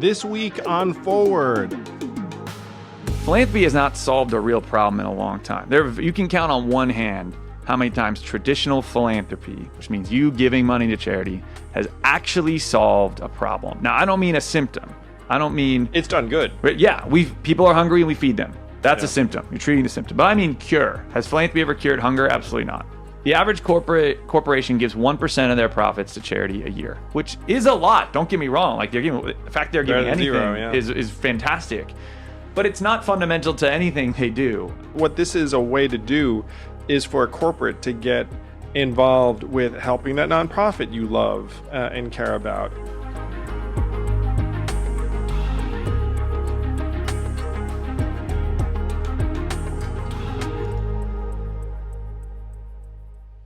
This week on Forward. Philanthropy has not solved a real problem in a long time. You can count on one hand how many times traditional philanthropy, which means you giving money to charity, has actually solved a problem. Now, I don't mean a symptom. I don't mean... It's done good. Yeah, people are hungry and we feed them. That's a symptom. You're treating the symptom. But I mean cure. Has philanthropy ever cured hunger? Absolutely not. The average corporation gives 1% of their profits to charity a year, which is a lot. Don't get me wrong. Like the fact they're giving anything is fantastic. But it's not fundamental to anything they do. What this is a way to do is for a corporate to get involved with helping that nonprofit you love and care about.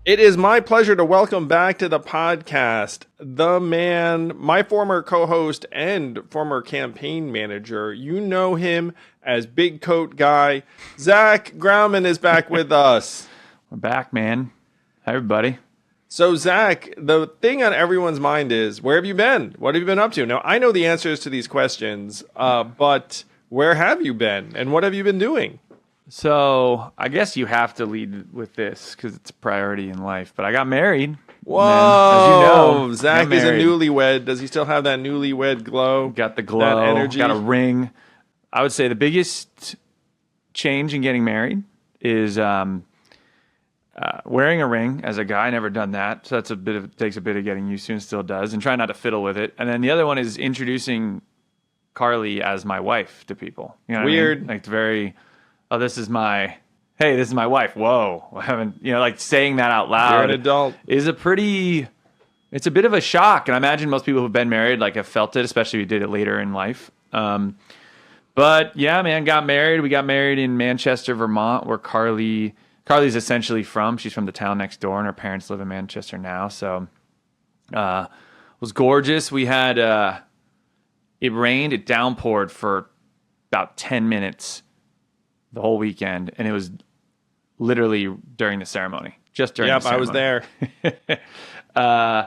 It is my pleasure to welcome back to the podcast the man, my former co-host and former campaign manager. You know him as Big Coat Guy. Zach Graumann is back with us. We're back, man. Hi, everybody. So, Zach, the thing on everyone's mind is, where have you been? What have you been up to? Now, I know the answers to these questions, but where have you been and what have you been doing? So I guess you have to lead with this because it's a priority in life. But I got married. Whoa! Then, as you know, Zach is a newlywed. Does he still have that newlywed glow? Got the glow. That energy. Got a ring. I would say the biggest change in getting married is wearing a ring. As a guy, never done that, so that's takes a bit of getting used to, and still does. And try not to fiddle with it. And then the other one is introducing Carly as my wife to people. You know what Weird. I mean? Like very. Oh, this is my wife. Whoa. I haven't, like saying that out loud. You're an adult. It's a bit of a shock. And I imagine most people who've been married, have felt it, especially if you did it later in life. But yeah, man, got married. We got married in Manchester, Vermont, where Carly's essentially from. She's from the town next door and her parents live in Manchester now. So, it was gorgeous. We had, it rained, it downpoured for about 10 minutes. The whole weekend, and it was literally during the ceremony. Just during the ceremony. I was there.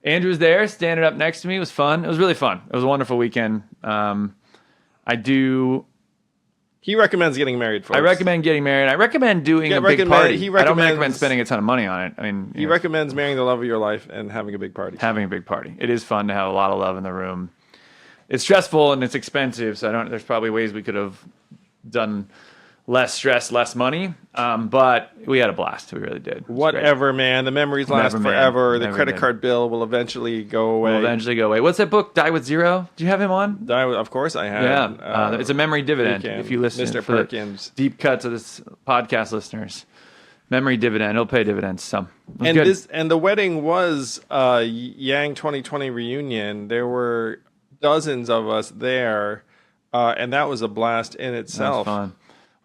Andrew was there, standing up next to me. It was fun. It was really fun. It was a wonderful weekend. He recommends getting married, folks. I recommend getting married. I recommend doing a big party. I don't recommend spending a ton of money on it. I mean, he recommends marrying the love of your life and having a big party. Having a big party. It is fun to have a lot of love in the room. It's stressful and it's expensive, so there's probably ways we could have done less stress, less money, but we had a blast. We really did. Whatever, man. The memories last forever. The credit card bill will eventually go away. What's that book, Die with Zero? Do you have him on? Of course I have. Yeah. It's a memory dividend. If you listen Mr. for Perkins. Deep cuts of this podcast listeners. Memory dividend. It'll pay dividends some. And the wedding was Yang 2020 reunion. There were dozens of us there, and that was a blast in itself. That was fun.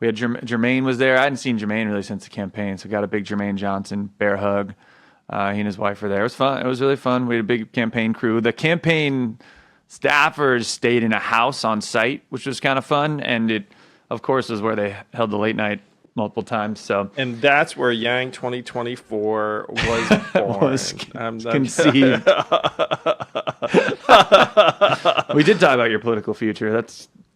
We had Jermaine was there. I hadn't seen Jermaine really since the campaign, so got a big Jermaine Johnson bear hug. He and his wife were there. It was fun. It was really fun. We had a big campaign crew. The campaign staffers stayed in a house on site, which was kind of fun. And it, of course, was where they held the late night multiple times. And that's where Yang 2024 was born. Was conceived. We did talk about your political future.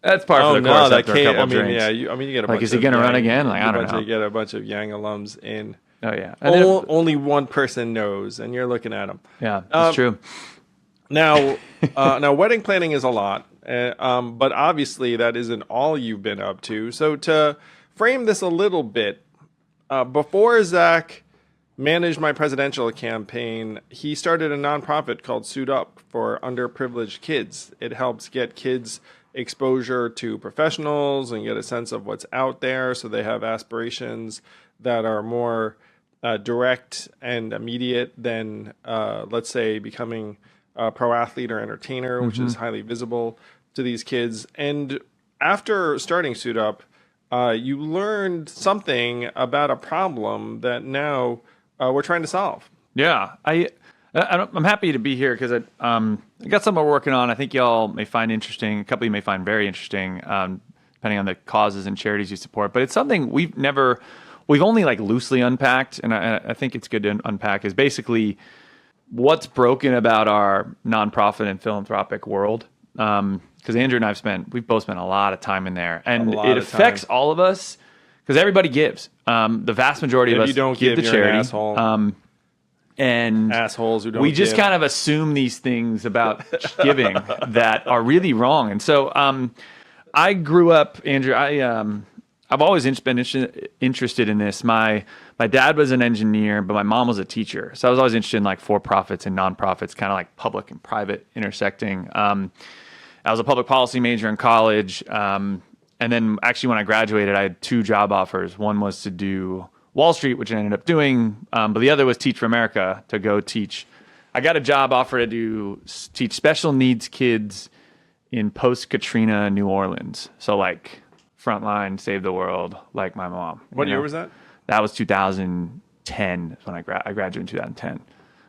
That's part of the course after a couple drinks. Yeah, you get a bunch is he going to run again? I don't know. You get a bunch of Yang alums in. Oh, yeah. Only one person knows, and you're looking at him. Yeah, that's true. Now, wedding planning is a lot, but obviously that isn't all you've been up to. So to frame this a little bit, before Zach managed my presidential campaign, he started a nonprofit called Suit Up for underprivileged kids. It helps get kids exposure to professionals and get a sense of what's out there, so they have aspirations that are more direct and immediate than, let's say, becoming a pro athlete or entertainer, which is highly visible to these kids. And after starting Suit Up, you learned something about a problem that now we're trying to solve. Yeah, I'm happy to be here because I got something we're working on. I think y'all may find interesting. A couple of you may find very interesting, depending on the causes and charities you support. But it's something we've only loosely unpacked, and I think it's good to unpack, is basically what's broken about our nonprofit and philanthropic world. because Andrew and we've both spent a lot of time in there, and lot it of affects time. all of us because everybody gives. The vast majority If of us you don't give give, to you're an charity. asshole. And Assholes who don't we just give. kind of assume these things about giving that are really wrong. And so I grew up, Andrew, I've always been interested in this. My dad was an engineer, but my mom was a teacher. So I was always interested in like for-profits and nonprofits, kind of like public and private intersecting. I was a public policy major in college. And then actually when I graduated, I had 2 job offers. One was to do Wall Street, which I ended up doing, but the other was Teach for America, to go teach. I got a job offer to teach special needs kids in post-Katrina New Orleans. So like frontline, save the world, like my mom. What year was that? That was 2010 when I graduated in 2010.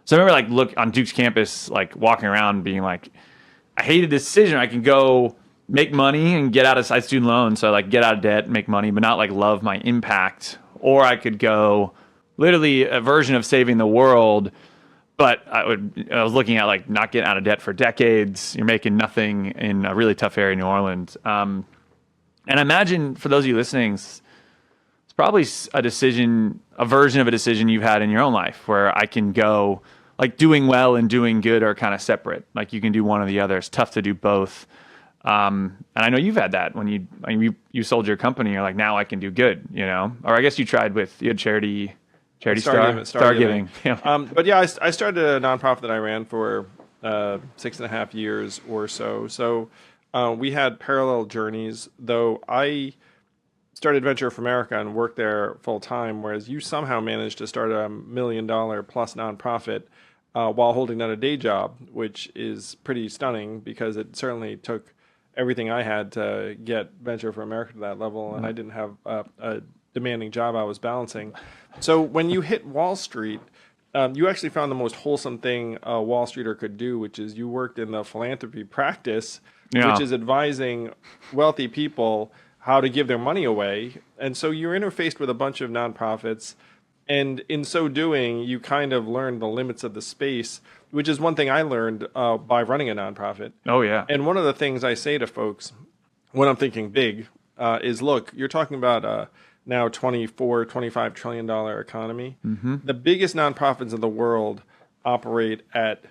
So I remember like look on Duke's campus, like walking around being like, I hated this decision. I can go make money and get out of student loans. So like get out of debt, make money, but not like love my impact. Or I could go literally a version of saving the world, but I was looking at like not getting out of debt for decades. You're making nothing in a really tough area in New Orleans. And I imagine for those of you listening, it's probably a version of a decision you've had in your own life where I can go, like doing well and doing good are kind of separate. Like you can do one or the other. It's tough to do both. And I know you've had that when you sold your company. You're like, now I can do good, Or I guess you had charity Star Giving. Yeah. But yeah, I started a nonprofit that I ran for 6.5 years or so. So we had parallel journeys, though I started Venture for America and worked there full time, whereas you somehow managed to start a $1 million plus nonprofit while holding down a day job, which is pretty stunning because it certainly took everything I had to get Venture for America to that level, and I didn't have a demanding job I was balancing. So when you hit Wall Street, you actually found the most wholesome thing a Wall Streeter could do, which is you worked in the philanthropy practice, which is advising wealthy people how to give their money away. And so you're interfaced with a bunch of nonprofits, and in so doing, you kind of learn the limits of the space, which is one thing I learned by running a nonprofit. Oh, yeah. And one of the things I say to folks when I'm thinking big is, look, you're talking about now $24-25 trillion economy. Mm-hmm. The biggest nonprofits in the world operate at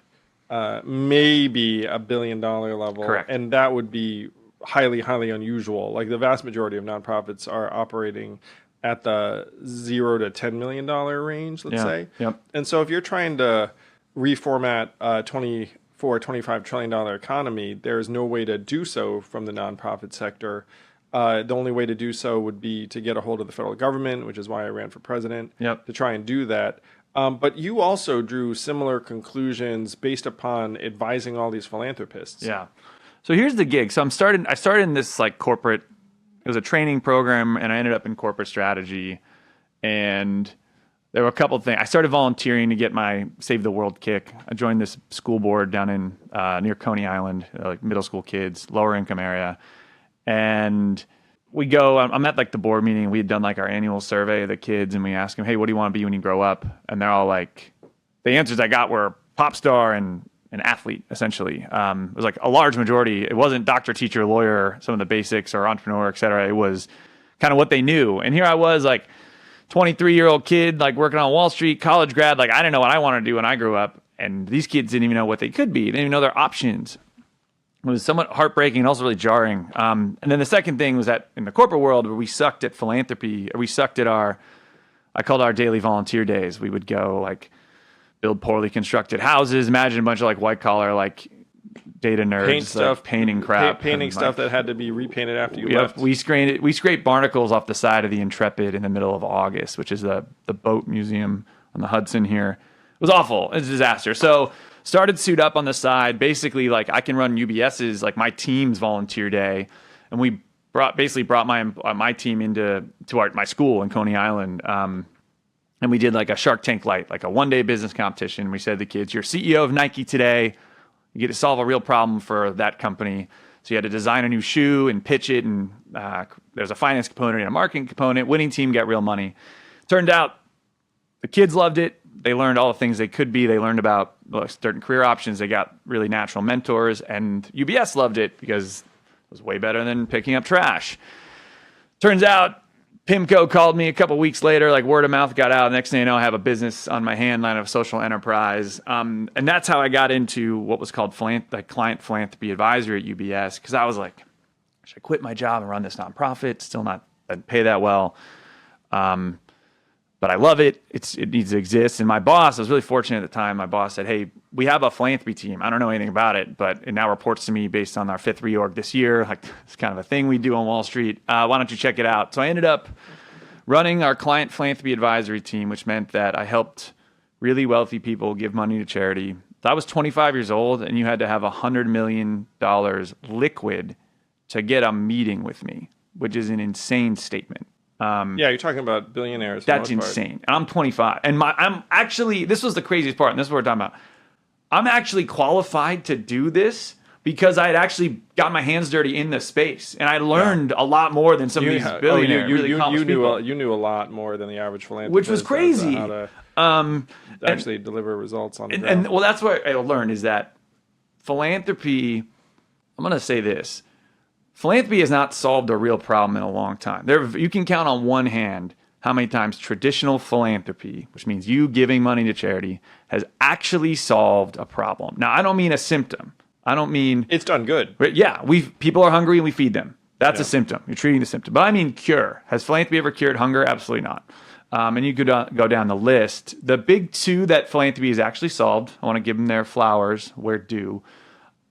maybe $1 billion level. Correct. And that would be highly, highly unusual. Like the vast majority of nonprofits are operating at the $0 to $10 million range, let's say. Yep. And so if you're trying to reformat a $24-25 trillion economy, there's no way to do so from the nonprofit sector. The only way to do so would be to get a hold of the federal government, which is why I ran for president, to try and do that. But you also drew similar conclusions based upon advising all these philanthropists. Yeah. So here's the gig. So I started in this like corporate, it was a training program, and I ended up in corporate strategy. And there were a couple of things. I started volunteering to get my Save the World kick. I joined this school board down in near Coney Island, like middle school kids, lower income area. And we go, I'm at like the board meeting. We had done like our annual survey of the kids, and we asked them, hey, what do you want to be when you grow up? And they're all like, the answers I got were pop star and an athlete, essentially. It was like a large majority. It wasn't doctor, teacher, lawyer, some of the basics, or entrepreneur, et cetera. It was kind of what they knew. And here I was, like 23-year-old kid, like working on Wall Street, college grad. Like I didn't know what I wanted to do when I grew up. And these kids didn't even know what they could be. They didn't even know their options. It was somewhat heartbreaking and also really jarring. And then the second thing was that in the corporate world, where we sucked at philanthropy, or we sucked at I called our daily volunteer days. We would go like build poorly constructed houses, imagine a bunch of like white collar, like data nerds, paint stuff, like, painting crap. Painting stuff that had to be repainted after you left. We scraped barnacles off the side of the Intrepid in the middle of August, which is the boat museum on the Hudson here. It was awful. It was a disaster. So started Suit Up on the side. Basically, like I can run UBS's, like my team's volunteer day, and we brought my team into my school in Coney Island, and we did like a Shark Tank Light, like a one-day business competition. We said to the kids, "You're CEO of Nike today. You get to solve a real problem for that company." So you had to design a new shoe and pitch it, and there's a finance component and a marketing component. Winning team got real money. Turned out the kids loved it. They learned all the things they could be. They learned about certain career options. They got really natural mentors, and UBS loved it because it was way better than picking up trash. Turns out PIMCO called me a couple weeks later, like word of mouth got out. Next thing you know, I have a business on my hand line of social enterprise. And that's how I got into what was called client philanthropy advisory at UBS. Because I was like, should I quit my job and run this nonprofit? Still not doesn't pay that well. But I love it. It needs to exist. And my boss, I was really fortunate at the time. My boss said, hey, we have a philanthropy team. I don't know anything about it, but it now reports to me based on our 5th reorg this year. Like, it's kind of a thing we do on Wall Street. Why don't you check it out? So I ended up running our client philanthropy advisory team, which meant that I helped really wealthy people give money to charity. So I was 25 years old, and you had to have $100 million liquid to get a meeting with me, which is an insane statement. Yeah, you're talking about billionaires. That's insane. And I'm 25. And I'm actually, this was the craziest part, and this is what we're talking about. I'm actually qualified to do this because I had actually got my hands dirty in the space. And I learned a lot more than some of these billionaires. You knew a lot more than the average philanthropist. Which was crazy. How to actually deliver results on the ground. And well, that's what I learned is that philanthropy, I'm going to say this. Philanthropy has not solved a real problem in a long time. You can count on one hand how many times traditional philanthropy, which means you giving money to charity, has actually solved a problem. Now, I don't mean a symptom. I don't mean... It's done good. Yeah, people are hungry and we feed them. That's a symptom. You're treating the symptom. But I mean cure. Has philanthropy ever cured hunger? Absolutely not. And you could go down the list. The big 2 that philanthropy has actually solved, I want to give them their flowers where due.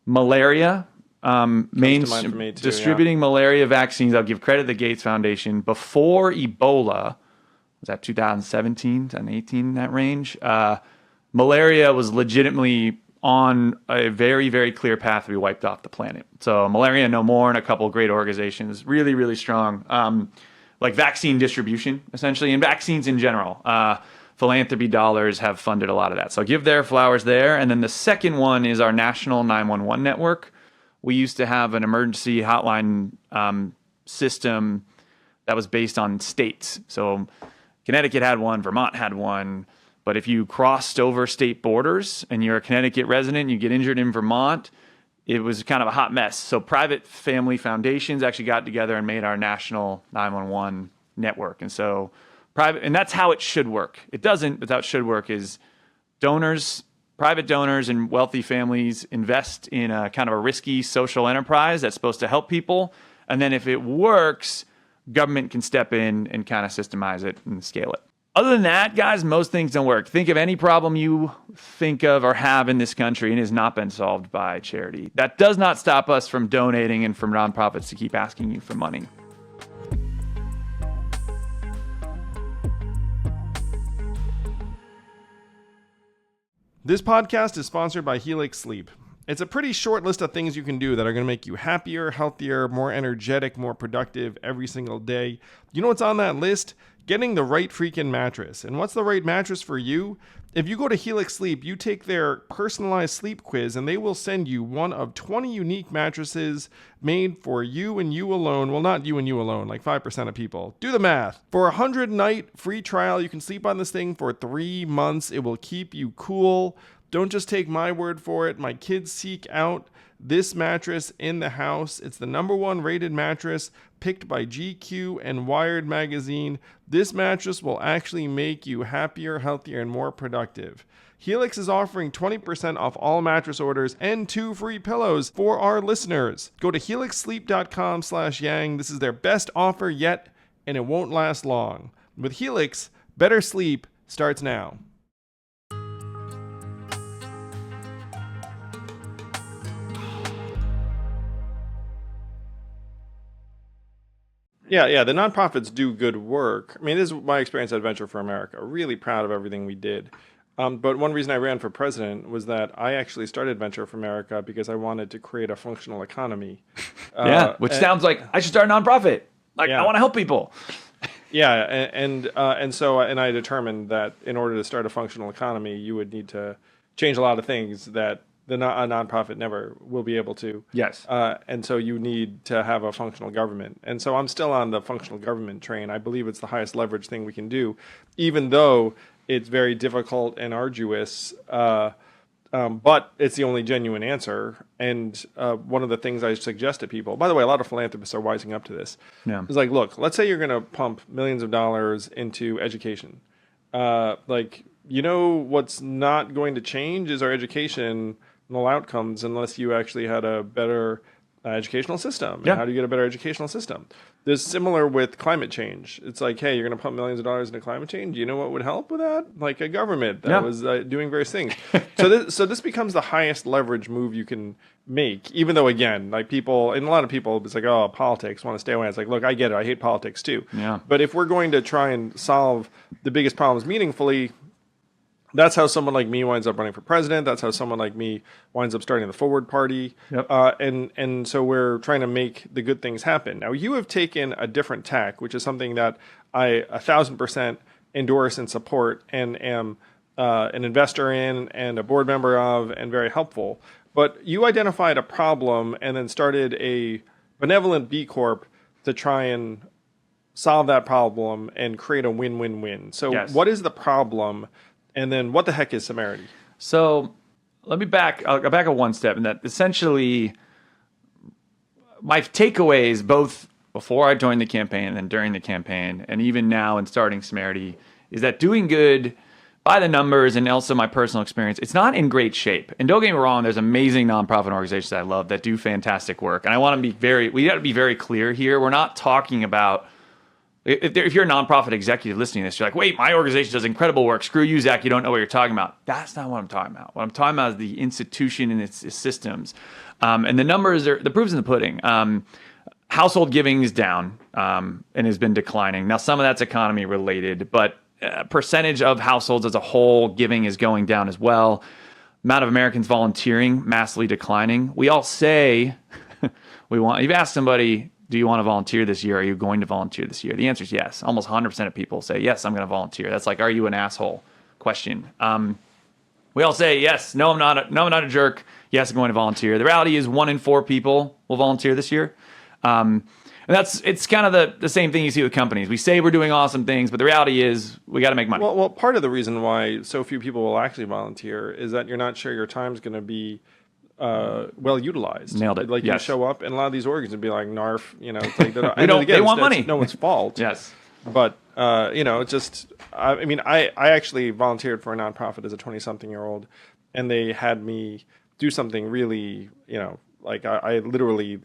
Malaria... distributing malaria vaccines. I'll give credit to the Gates Foundation. Before Ebola, was that 2017, 2018, that range? Malaria was legitimately on a very, very clear path to be wiped off the planet. So Malaria No More and a couple of great organizations, really, really strong. Like vaccine distribution, essentially, and vaccines in general. Philanthropy dollars have funded a lot of that. So I'll give their flowers there. And then the second one is our National 911 Network. We used to have an emergency hotline system that was based on states. So Connecticut had one, Vermont had one. But if you crossed over state borders and you're a Connecticut resident, you get injured in Vermont, it was kind of a hot mess. So private family foundations actually got together and made our national 911 network. And so and that's how it should work. It doesn't, but how it should work is private donors and wealthy families invest in a kind of a risky social enterprise that's supposed to help people. And then if it works, government can step in and kind of systemize it and scale it. Other than that, guys, most things don't work. Think of any problem you think of or have in this country and has not been solved by charity. That does not stop us from donating and from nonprofits to keep asking you for money. This podcast is sponsored by Helix Sleep. It's a pretty short list of things you can do that are going to make you happier, healthier, more energetic, more productive every single day. You know what's on that list? Getting the right freaking mattress. And what's the right mattress for you? If you go to Helix Sleep, you take their personalized sleep quiz and they will send you one of 20 unique mattresses made for you and you alone. Well, not you and you alone, like 5% of people. Do the math. For a 100-night free trial, you can sleep on this thing for 3 months. It will keep you cool. Don't just take my word for it. My kids seek out this mattress in the house. It's the #1 rated mattress picked by GQ and Wired magazine. This mattress will actually make you happier, healthier, and more productive. Helix is offering 20% off all mattress orders and 2 free pillows for our listeners. Go to helixsleep.com/yang. This is their best offer yet, and it won't last long. With Helix, better sleep starts now. Yeah, the nonprofits do good work. I mean, this is my experience at Venture for America. Really proud of everything we did. But one reason I ran for president was that I actually started Venture for America because I wanted to create a functional economy. Which sounds like I should start a nonprofit. I want to help people. And I determined that in order to start a functional economy, you would need to change a lot of things that a nonprofit never will be able to. Yes. And so you need to have a functional government. And so I'm still on the functional government train. I believe it's the highest leverage thing we can do, even though it's very difficult and arduous. But it's the only genuine answer. And one of the things I suggest to people, by the way, a lot of philanthropists are wising up to this. Yeah. It's like, look, let's say you're going to pump millions of dollars into education. What's not going to change is our educational outcomes unless you actually had a better educational system. And Yeah. how do you get a better educational system? There's similar with climate change. It's like, hey, you're going to pump millions of dollars into climate change. You know what would help with that? Like a government that was doing various things. So this becomes the highest leverage move you can make. Even though, again, like people, and a lot of people, it's like, oh, politics, want to stay away. It's like, look, I get it. I hate politics too. Yeah. But if we're going to try and solve the biggest problems meaningfully, that's how someone like me winds up running for president. That's how someone like me winds up starting the Forward Party. Yep. And so we're trying to make the good things happen. Now, you have taken a different tack, which is something that I 1,000% endorse and support and am an investor in and a board member of and very helpful. But you identified a problem and then started a benevolent B Corp to try and solve that problem and create a win-win-win. So What is the problem? And then what the heck is Samarity? So I'll go back up one step, and that essentially my takeaways, both before I joined the campaign and then during the campaign, and even now in starting Samarity, is that doing good by the numbers and also my personal experience, it's not in great shape. And don't get me wrong, there's amazing nonprofit organizations that I love that do fantastic work. And I want to we got to be very clear here. We're not talking about, if you're a nonprofit executive listening to this, you're like, wait, my organization does incredible work. Screw you, Zach. You don't know what you're talking about. That's not what I'm talking about. What I'm talking about is the institution and its systems. And the numbers the proof's in the pudding. Household giving is down and has been declining. Now, some of that's economy related, but percentage of households as a whole giving is going down as well. Amount of Americans volunteering massively declining. We all say you've asked somebody, do you want to volunteer this year? Are you going to volunteer this year? The answer is yes. Almost 100% of people say, yes, I'm going to volunteer. That's like, are you an asshole question. We all say, yes, no, I'm not a jerk. Yes, I'm going to volunteer. The reality is 1 in 4 people will volunteer this year. And it's kind of the same thing you see with companies. We say we're doing awesome things, but the reality is we got to make money. Well, part of the reason why so few people will actually volunteer is that you're not sure your time's going to be well utilized. Nailed it. Like yes. You show up, and a lot of these organs would be like, "Narf," it's like they want money. No one's fault. Yes, but it's just. I actually volunteered for a nonprofit as a 20-something-year-old, and they had me do something really, like I literally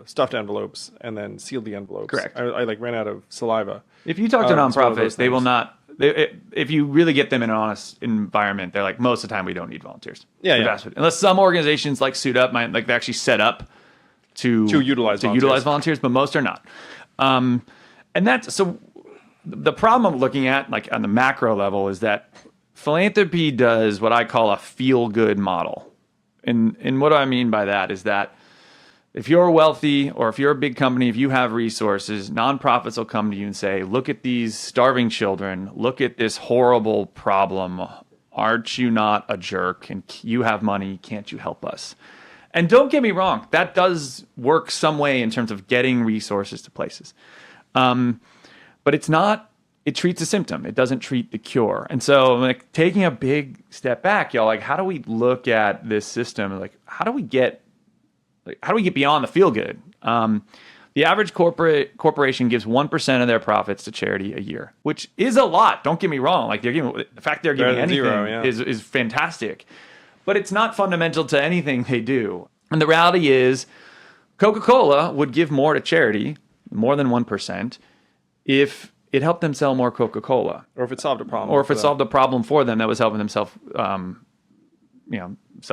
stuffed envelopes and then sealed the envelopes. Correct. I ran out of saliva. If you talk to nonprofits, they will not. If you really get them in an honest environment, they're like, most of the time we don't need volunteers. Yeah. Unless some organizations like Suit Up might they're actually set up to utilize volunteers, but most are not. And that's so. The problem I'm looking at, like on the macro level, is that philanthropy does what I call a feel-good model. And what do I mean by that is that if you're wealthy or if you're a big company, if you have resources, nonprofits will come to you and say, look at these starving children. Look at this horrible problem. Aren't you not a jerk? And you have money. Can't you help us? And don't get me wrong. That does work some way in terms of getting resources to places. But it's not, it treats a symptom. It doesn't treat the cure. And so like taking a big step back, y'all, like how do we look at this system? Like how do we get beyond the feel good? The average corporation gives 1% of their profits to charity a year, which is a lot. Don't get me wrong. Like the fact they're giving anything is fantastic, but it's not fundamental to anything they do. And the reality is Coca-Cola would give more to charity, more than 1%, if it helped them sell more Coca-Cola. Or if it solved a problem. Or if it solved a problem for them that was helping them sell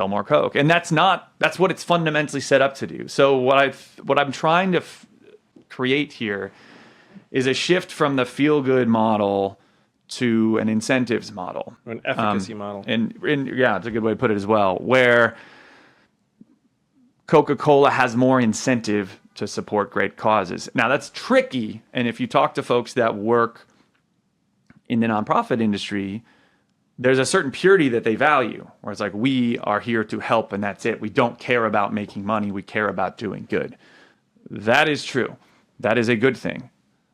more Coke. And that's what it's fundamentally set up to do. So what I'm trying to create here is a shift from the feel-good model to an incentives model. Or an efficacy model. And yeah, it's a good way to put it as well, where Coca-Cola has more incentive to support great causes. Now that's tricky. And if you talk to folks that work in the nonprofit industry, there's a certain purity that they value, where it's like, we are here to help and that's it. We don't care about making money. We care about doing good. That is true. That is a good thing.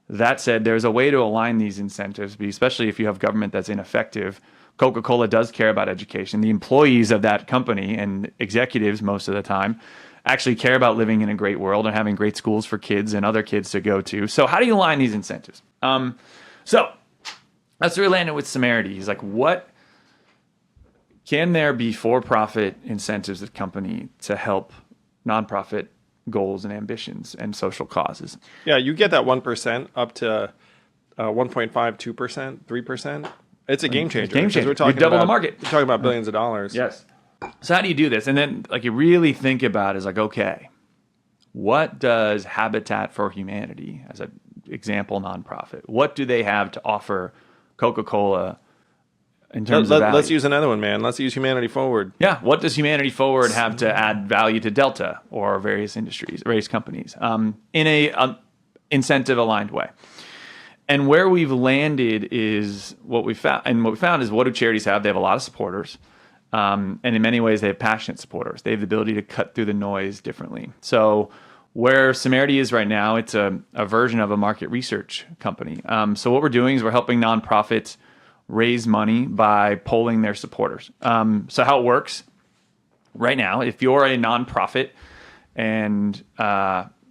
That said, there's a way to align these incentives, especially if you have government that's ineffective. Coca-Cola does care about education. The employees of that company and executives most of the time actually care about living in a great world and having great schools for kids and other kids to go to. So how do you align these incentives? So that's where we landed with Samarity. He's like, what can there be for-profit incentives at company to help nonprofit goals and ambitions and social causes? Yeah, you get that 1% up to 1.5, 2%, 3%. It's a game changer. Game changer. We're talking You double about, the market. We're talking about billions of dollars. Yes. So how do you do this? And then like you really think about is like, okay, what does Habitat for Humanity, as an example nonprofit, what do they have to offer Coca-Cola in terms of value? Let's use another one, man. Let's use Humanity Forward. Yeah. What does Humanity Forward have to add value to Delta or various industries, various companies in a incentive aligned way? And where we've landed is what we found. And what we found is, what do charities have? They have a lot of supporters. And in many ways, they have passionate supporters. They have the ability to cut through the noise differently. So where Samarity is right now, it's a version of a market research company. So what we're doing is we're helping nonprofits raise money by polling their supporters. So how it works right now, if you're a nonprofit and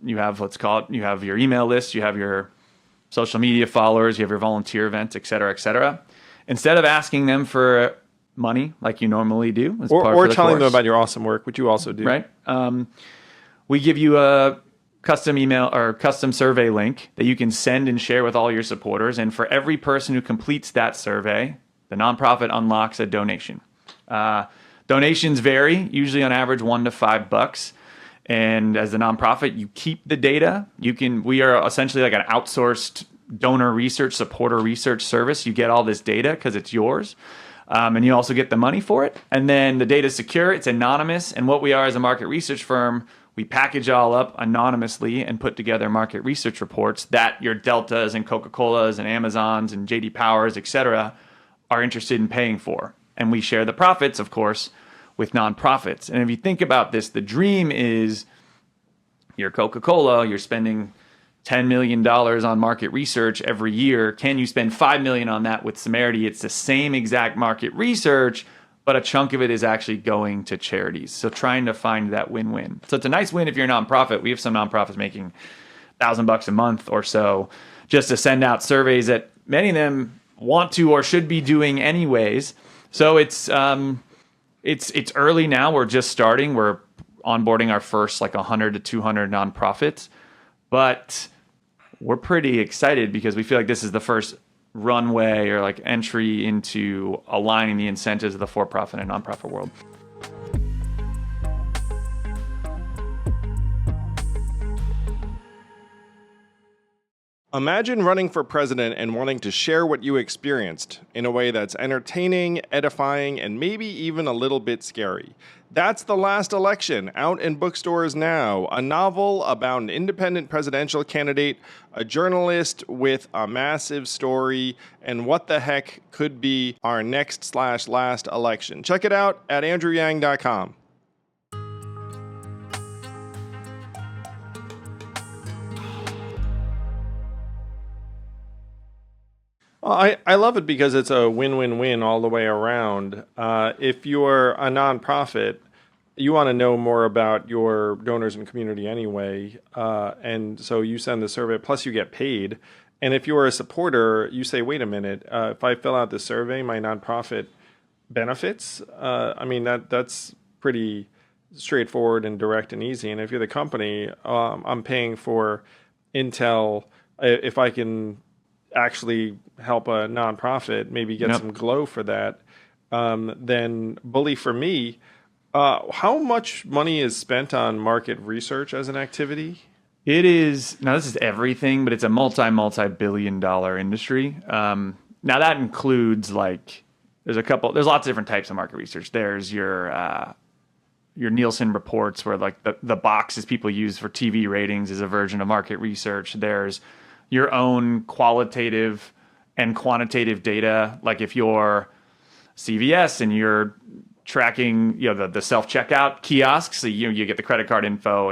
you have, let's call it, you have your email list, you have your social media followers, you have your volunteer events, et cetera, instead of asking them for money like you normally do, or telling them about your awesome work, which you also do. Right. We give you a custom email or custom survey link that you can send and share with all your supporters. And for every person who completes that survey, the nonprofit unlocks a donation. Donations vary, usually on average $1 to $5. And as a nonprofit, you keep the data. We are essentially like an outsourced donor research, supporter research service. You get all this data because it's yours. And you also get the money for it. And then the data is secure, it's anonymous. And what we are as a market research firm, we package all up anonymously and put together market research reports that your Deltas and Coca-Colas and Amazons and JD Powers, et cetera, are interested in paying for. And we share the profits, of course, with nonprofits. And if you think about this, the dream is you're Coca-Cola, you're spending $10 million on market research every year. Can you spend $5 million on that with Samarity? It's the same exact market research, but a chunk of it is actually going to charities. So trying to find that win-win. So it's a nice win if you're a nonprofit. We have some nonprofits making $1,000 a month or so just to send out surveys that many of them want to or should be doing anyways. So it's early now. We're just starting. We're onboarding our first like 100 to 200 nonprofits, but we're pretty excited because we feel like this is the first runway or like entry into aligning the incentives of the for-profit and nonprofit world. Imagine running for president and wanting to share what you experienced in a way that's entertaining, edifying, and maybe even a little bit scary. That's The Last Election, out in bookstores now. A novel about an independent presidential candidate, a journalist with a massive story, and what the heck could be our next/last election. Check it out at andrewyang.com. Well, I love it because it's a win-win-win all the way around. If you're a nonprofit, you want to know more about your donors and community anyway, and so you send the survey, plus you get paid. And if you're a supporter, you say, wait a minute, if I fill out the survey, my nonprofit benefits? That's pretty straightforward and direct and easy. And if you're the company, I'm paying for intel. If I can actually help a nonprofit, maybe get some glow for that, then bully for me. How much money is spent on market research as an activity? It is, now this is everything, but it's a multi-billion dollar industry. Now that includes there's lots of different types of market research. There's your Nielsen reports where the boxes people use for TV ratings is a version of market research. There's your own qualitative and quantitative data. Like if you're CVS and you're tracking, the self-checkout kiosks, so you get the credit card info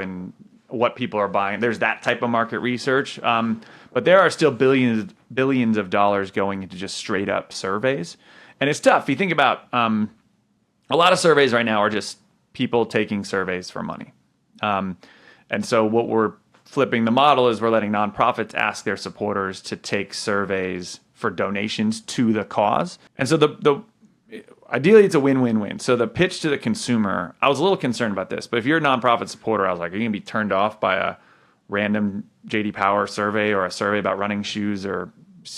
what people are buying. There's that type of market research. But there are still billions of dollars going into just straight up surveys. And it's tough. You think about a lot of surveys right now are just people taking surveys for money. And so what we're flipping the model is we're letting nonprofits ask their supporters to take surveys for donations to the cause. And so the ideally it's a win-win-win. So the pitch to the consumer, I was a little concerned about this, but if you're a nonprofit supporter, I was like, are you gonna be turned off by a random JD Power survey or a survey about running shoes or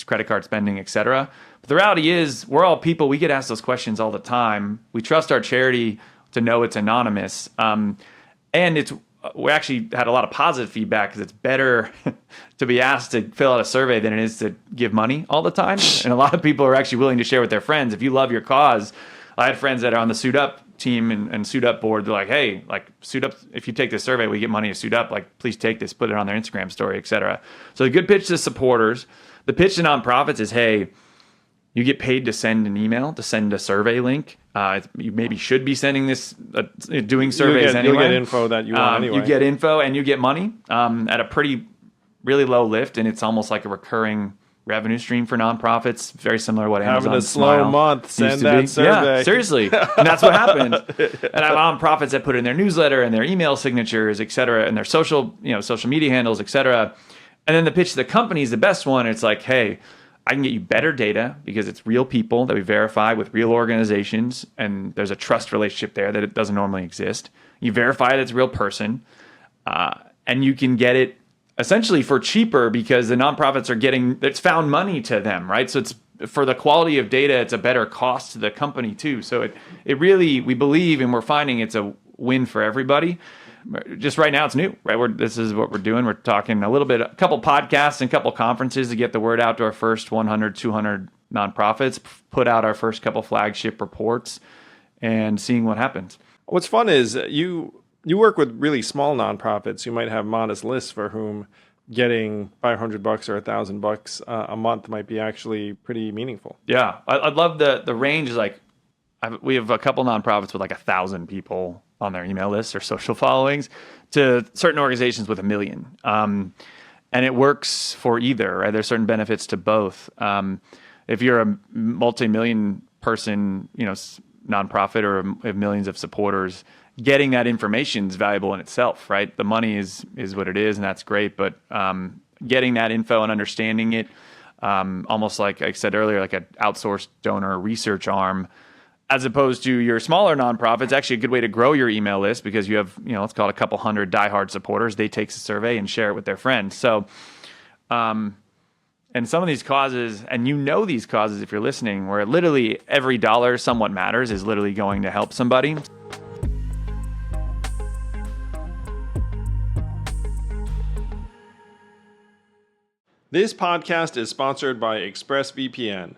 credit card spending, et cetera? But the reality is we're all people. We get asked those questions all the time. We trust our charity to know it's anonymous. And we actually had a lot of positive feedback because it's better to be asked to fill out a survey than it is to give money all the time. And a lot of people are actually willing to share with their friends. If you love your cause, I had friends that are on the Suit Up team and Suit Up board. They're like, hey, like Suit Up, if you take this survey, we get money to Suit Up. Like, please take this, put it on their Instagram story, et cetera. So the good pitch to supporters. The pitch to nonprofits is, hey, you get paid to send an email, to send a survey link. You maybe should be sending this, doing surveys anyway. You'll get info that you want anyway. You get info and you get money at a really low lift, and it's almost like a recurring revenue stream for nonprofits. Very similar to what Amazon Having a slow Smile month, send used to that be. survey. Yeah, seriously. And that's what happened. And I have nonprofits that put in their newsletter and their email signatures, et cetera, and their social media handles, et cetera. And then the pitch to the company is the best one. It's like, hey, I can get you better data because it's real people that we verify with real organizations, and there's a trust relationship there that it doesn't normally exist. You verify that it's a real person, and you can get it essentially for cheaper because the nonprofits are it's found money to them, right? So it's for the quality of data, it's a better cost to the company too. So it really, we believe, and we're finding it's a win for everybody. Just right now, it's new, right? This is what we're doing. We're talking a couple podcasts and a couple conferences to get the word out to our first 100, 200 nonprofits, put out our first couple flagship reports, and seeing what happens. What's fun is you work with really small nonprofits who might have modest lists for whom getting $500 or $1,000 a month might be actually pretty meaningful. Yeah, I'd love the range. Is like we have a couple nonprofits with like 1,000 people on their email lists or social followings, to certain organizations with 1 million. And it works for either, right? There's certain benefits to both. If you're a multi-million person, nonprofit or have millions of supporters, getting that information is valuable in itself, right? The money is what it is, and that's great. But getting that info and understanding it, almost like I said earlier, like an outsourced donor research arm, as opposed to your smaller nonprofits, actually a good way to grow your email list because you have, let's call it a couple hundred diehard supporters. They take a survey and share it with their friends. So, and some of these causes, and these causes if you're listening, where literally every dollar somewhat matters is literally going to help somebody. This podcast is sponsored by ExpressVPN.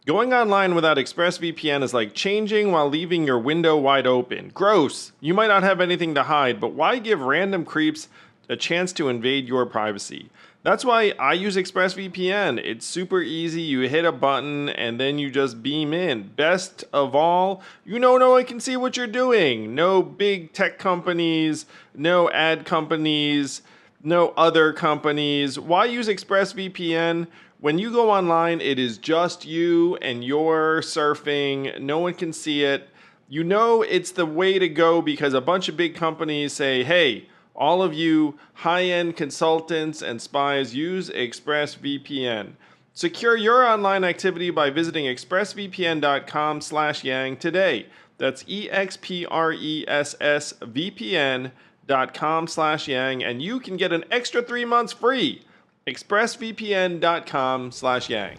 Going online without ExpressVPN is like changing while leaving your window wide open. Gross! You might not have anything to hide, but why give random creeps a chance to invade your privacy? That's why I use ExpressVPN. It's super easy. You hit a button and then you just beam in. Best of all, no one can see what you're doing. No big tech companies, no ad companies, no other companies. Why use ExpressVPN? When you go online, it is just you and you're surfing. No one can see it. It's the way to go because a bunch of big companies say, hey, all of you high-end consultants and spies, use ExpressVPN. Secure your online activity by visiting expressvpn.com/yang today. That's expressvpn.com/yang, and you can get an extra 3 months free. expressvpn.com/yang.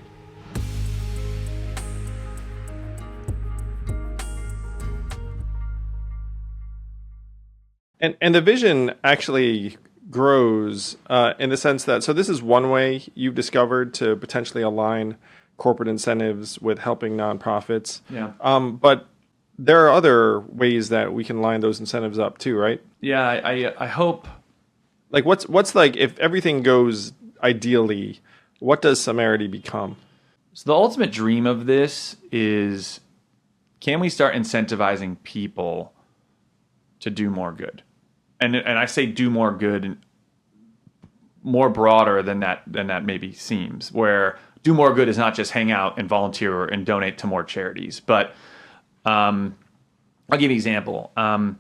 And the vision actually grows in the sense that, so this is one way you've discovered to potentially align corporate incentives with helping nonprofits. Yeah. But there are other ways that we can line those incentives up too, right? Yeah, I hope. Like what's like, if everything goes ideally, what does Samarity become? So the ultimate dream of this is, can we start incentivizing people to do more good? and I say do more good, more broader than that maybe seems, where do more good is not just hang out and volunteer and donate to more charities. But I'll give you an example. I'm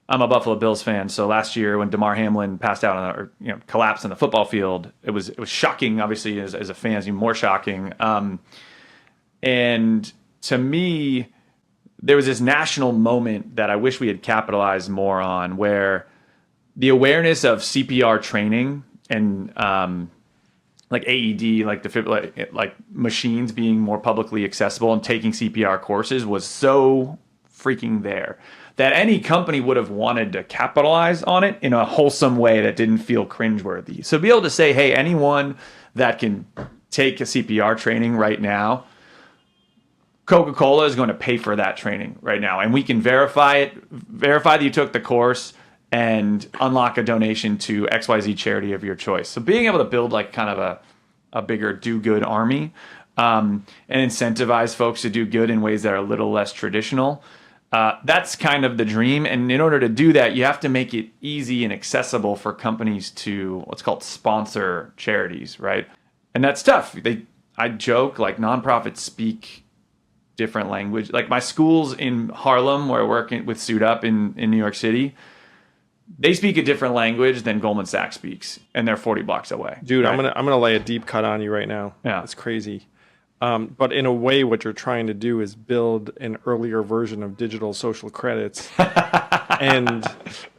a Buffalo Bills fan, so last year when Damar Hamlin passed out collapsed on the football field, it was shocking. Obviously, as a fan, it's even more shocking. And to me, there was this national moment that I wish we had capitalized more on, where the awareness of CPR training and like AED, like machines being more publicly accessible and taking CPR courses was so freaking there that any company would have wanted to capitalize on it in a wholesome way that didn't feel cringeworthy. So be able to say, hey, anyone that can take a CPR training right now, Coca-Cola is going to pay for that training right now. And we can verify that you took the course and unlock a donation to XYZ charity of your choice. So being able to build like kind of a bigger do-good army and incentivize folks to do good in ways that are a little less traditional, that's kind of the dream. And in order to do that, you have to make it easy and accessible for companies to what's called sponsor charities, right? And that's tough. I joke, like nonprofits speak different language. Like my schools in Harlem, where I work with Suit Up in New York City, they speak a different language than Goldman Sachs speaks, and they're 40 blocks away. Dude, right? I'm gonna lay a deep cut on you right now. Yeah. It's crazy. But in a way, what you're trying to do is build an earlier version of digital social credits. And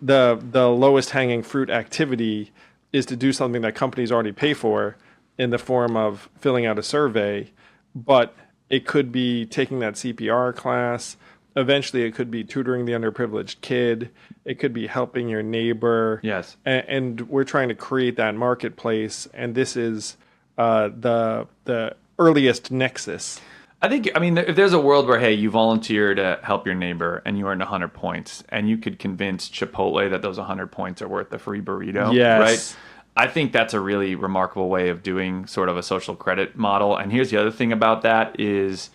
the lowest hanging fruit activity is to do something that companies already pay for in the form of filling out a survey. But it could be taking that CPR class. Eventually, it could be tutoring the underprivileged kid. It could be helping your neighbor. Yes. And we're trying to create that marketplace. And this is the earliest nexus. I mean, if there's a world where, hey, you volunteer to help your neighbor and you earn 100 points and you could convince Chipotle that those 100 points are worth the free burrito, Yes. right? I think that's a really remarkable way of doing sort of a social credit model. And here's the other thing about that is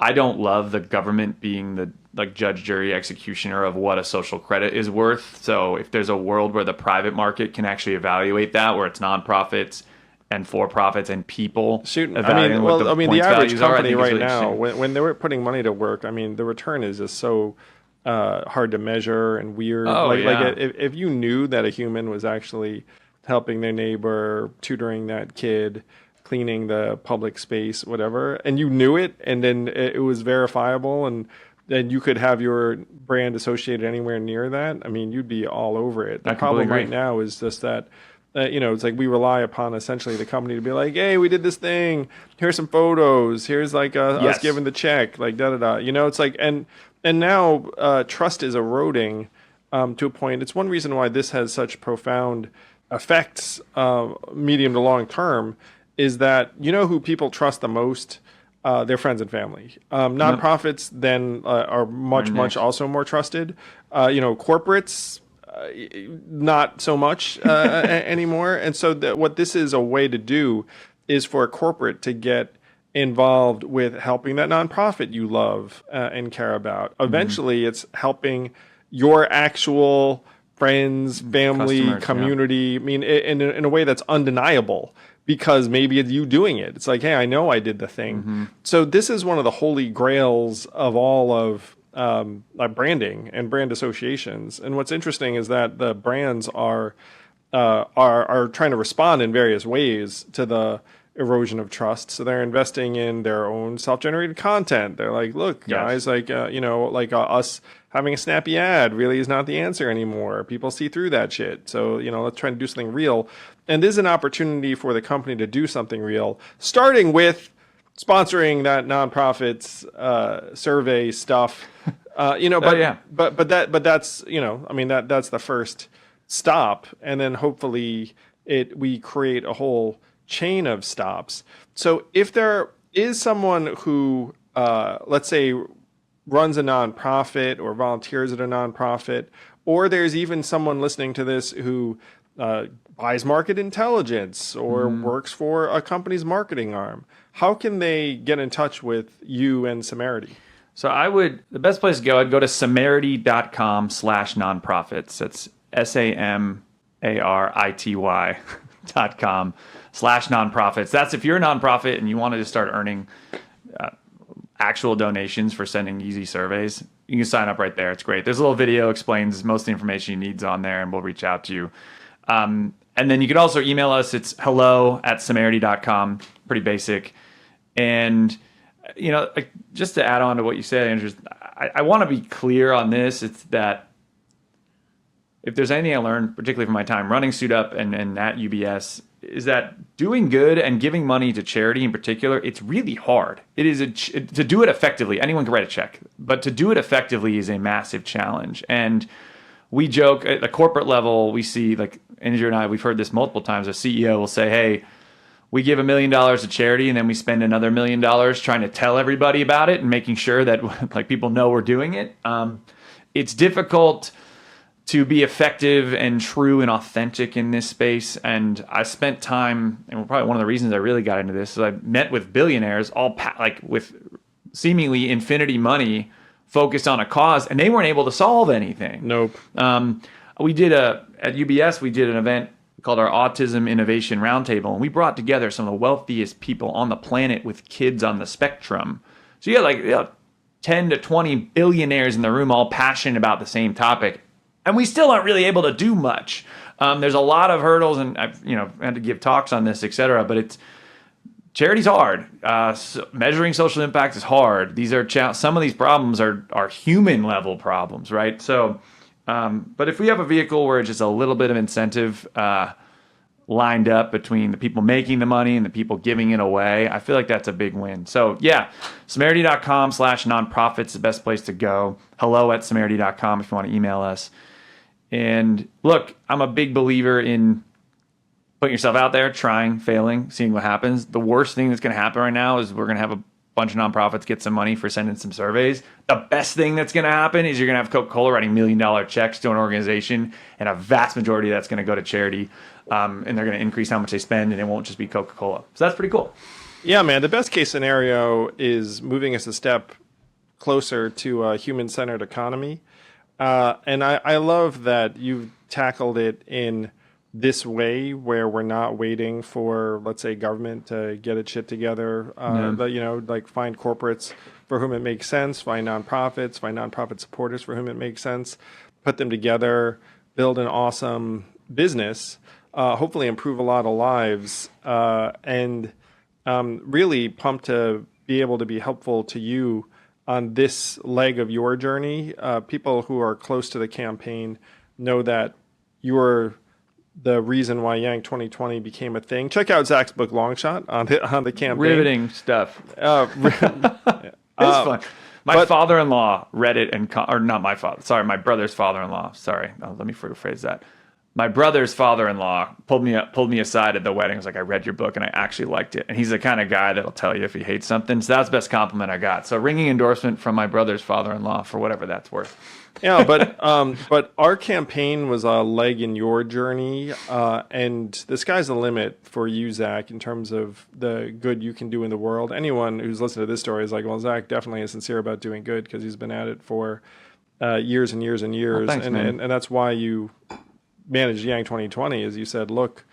I don't love the government being the like judge, jury, executioner of what a social credit is worth. So if there's a world where the private market can actually evaluate that, where it's nonprofits and for-profits and people. The average company right now, really when they were putting money to work, I mean, the return is just so hard to measure and weird. If you knew that a human was actually helping their neighbor, tutoring that kid, cleaning the public space, whatever, and you knew it, and then it was verifiable, and then you could have your brand associated anywhere near that, I mean, you'd be all over it. The problem right now is just that, it's like we rely upon essentially the company to be like, hey, we did this thing. Here's some photos. Here's like us giving the check, like da-da-da. It's like, and now trust is eroding to a point. It's one reason why this has such profound effects, medium to long term, is that who people trust the most? Their friends and family. Nonprofits then are much also more trusted. Corporates, not so much anymore. And so what this is a way to do is for a corporate to get involved with helping that nonprofit you love and care about. Eventually, it's helping your actual friends, family, customers, community. I mean, in a way that's undeniable. Because maybe it's you doing it. It's like, hey, I know I did the thing. So this is one of the holy grails of all of branding and brand associations. And what's interesting is that the brands are trying to respond in various ways to the erosion of trust. So they're investing in their own self-generated content. They're like, look, guys, us having a snappy ad really is not the answer anymore. People see through that shit. So, let's try and do something real. And this is an opportunity for the company to do something real, starting with sponsoring that nonprofit's survey stuff. But that's that's the first stop, and then hopefully we create a whole chain of stops. So if there is someone who let's say runs a nonprofit or volunteers at a nonprofit, or there's even someone listening to this who buys market intelligence or works for a company's marketing arm, how can they get in touch with you and Samarity? So the best place to go, I'd go to samarity.com/nonprofits. That's samarity.com/nonprofits. That's if you're a nonprofit and you wanted to start earning actual donations for sending easy surveys. You can sign up right there. It's great. There's a little video explains most of the information you need on there, and we'll reach out to you. And then you can also email us. It's hello@samarity.com. Pretty basic. And, just to add on to what you said, Andrew, I want to be clear on this. It's that if there's anything I learned, particularly from my time running Suit Up and at UBS, is that doing good and giving money to charity in particular, it's really hard. It is to do it effectively. Anyone can write a check, but to do it effectively is a massive challenge. And we joke at the corporate level, we see, like Andrew and I, we've heard this multiple times. A CEO will say, hey, we give $1 million to charity and then we spend another $1 million trying to tell everybody about it and making sure that like people know we're doing it. It's difficult to be effective and true and authentic in this space. And I spent time, and probably one of the reasons I really got into this is I met with billionaires, with seemingly infinity money, focused on a cause, and they weren't able to solve anything. Nope. At UBS, we did an event called our Autism Innovation Roundtable, and we brought together some of the wealthiest people on the planet with kids on the spectrum. So you had 10 to 20 billionaires in the room, all passionate about the same topic. And we still aren't really able to do much. There's a lot of hurdles, and I've had to give talks on this, et cetera. But charity's hard. Measuring social impact is hard. These are some of these problems are human level problems, right? So, but if we have a vehicle where it's just a little bit of incentive lined up between the people making the money and the people giving it away, I feel like that's a big win. So yeah, samarity.com/nonprofits is the best place to go. hello@samarity.com if you want to email us. And look, I'm a big believer in putting yourself out there, trying, failing, seeing what happens. The worst thing that's going to happen right now is we're going to have a bunch of nonprofits get some money for sending some surveys. The best thing that's going to happen is you're going to have Coca-Cola writing $1 million checks to an organization, and a vast majority of that's going to go to charity, and they're going to increase how much they spend, and it won't just be Coca-Cola. So that's pretty cool. Yeah, man. The best case scenario is moving us a step closer to a human-centered economy. And I love that you've tackled it in this way where we're not waiting for, let's say, government to get its shit together. But, find corporates for whom it makes sense, find nonprofit supporters for whom it makes sense, put them together, build an awesome business, hopefully improve a lot of lives, and really pumped to be able to be helpful to you on this leg of your journey. People who are close to the campaign know that you're the reason why Yang 2020 became a thing. Check out Zach's book, Long Shot, on the campaign. Riveting stuff. It's fun. My father-in-law read it my brother's father-in-law. Sorry, let me rephrase that. My brother's father-in-law pulled me aside at the wedding. I was like, I read your book and I actually liked it. And he's the kind of guy that'll tell you if he hates something. So that's the best compliment I got. So ringing endorsement from my brother's father-in-law for whatever that's worth. Yeah, but our campaign was a leg in your journey, and the sky's the limit for you, Zach, in terms of the good you can do in the world. Anyone who's listened to this story is like, well, Zach definitely is sincere about doing good because he's been at it for years and years and years. Thanks, and that's why you managed Yang 2020, is you said, look,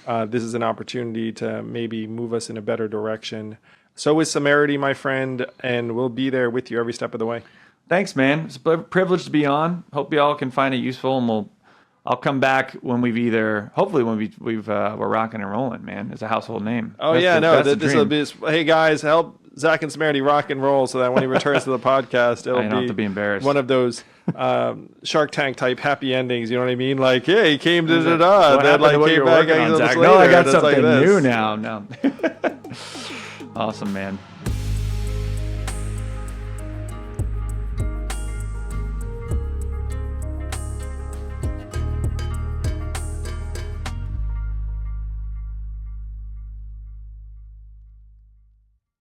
this is an opportunity to maybe move us in a better direction. So is Samarity, my friend, and we'll be there with you every step of the way. Thanks, man. It's a privilege to be on. Hope you all can find it useful, and I'll come back when we're rocking and rolling, man. It's a household name. Oh, this will be, hey guys, help Zach and Samarity rock and roll so that when he returns to the podcast, it'll don't have to be embarrassed. One of those Shark Tank type happy endings. You know what I mean? Like, hey, he came to da-da, and then like came back on, Zach? No, I got something new now. No. Awesome, man.